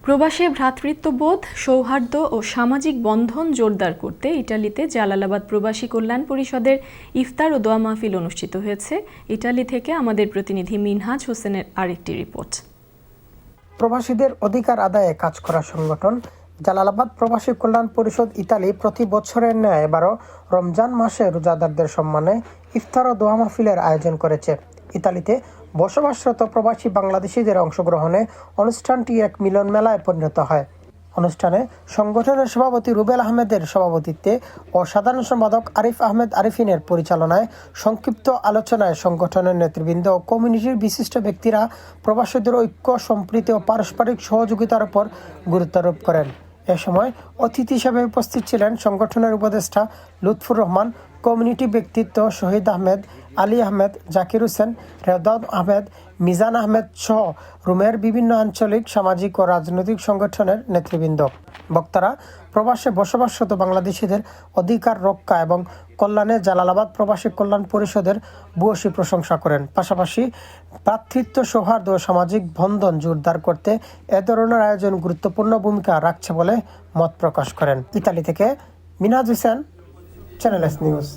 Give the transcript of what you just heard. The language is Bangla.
প্রবাসে ভ্রাতৃত্ববোধ, সৌহার্দ্য ও সামাজিক বন্ধন জোরদার করতে ইটালিতে জালালাবাদ প্রবাসী কল্যাণ পরিষদের ইফতার ও দোয়া মাহফিল অনুষ্ঠিত হয়েছে। ইটালি থেকে আমাদের প্রতিনিধি মিনহাজ হোসেনের আরেকটি রিপোর্ট। প্রবাসীদের অধিকার আদায়ে কাজ করা সংগঠন জালালাবাদ প্রবাসী কল্যাণ পরিষদ ইতালি প্রতি বছরের ন্যায় এবারও রমজান মাসে রোজাদারদের সম্মানে ইফতার ও দোয়া মাহফিলের আয়োজন করেছে। ইতালিতে বসবাসরত প্রবাসী বাংলাদেশিদের অংশগ্রহণে অনুষ্ঠানটি এক মিলন মেলায় পরিণত হয়। অনুষ্ঠানে সংগঠনের সভাপতি রুবেল আহমেদের সভাপতিত্বে ও সাধারণ সম্পাদক আরিফ আহমেদ আরিফিনের পরিচালনায় সংক্ষিপ্ত আলোচনায় সংগঠনের নেতৃবৃন্দ ও কমিউনিটির বিশিষ্ট ব্যক্তিরা প্রবাসীদের ঐক্য, সম্প্রীতি ও পারস্পরিক সহযোগিতার উপর গুরুত্বারোপ করেন। এ সময় অতিথি হিসেবে উপস্থিত ছিলেন সংগঠনের উপদেষ্টা লুৎফুর রহমান, কমিউনিটি ব্যক্তিত্ব শহীদ আহমেদ, আলী আহমেদ, জাকির হোসেন, রেদাউদ আহমেদ, মিজান আহমেদ সহ রুমের বিভিন্ন আঞ্চলিক, সামাজিক ও রাজনৈতিক সংগঠনের নেতৃবৃন্দ। বক্তারা প্রবাসে বসবাসরত বাংলাদেশিদের অধিকার রক্ষা এবং কল্যাণে জালালাবাদ প্রবাসী কল্যাণ পরিষদের ভূয়সী প্রশংসা করেন। পাশাপাশি ভ্রাতৃত্ব, সৌহার্দ্য ও সামাজিক বন্ধন জোরদার করতে এ ধরনের আয়োজন গুরুত্বপূর্ণ ভূমিকা রাখছে বলে মত প্রকাশ করেন। ইতালি থেকে Minhaj Hossain, channel S news.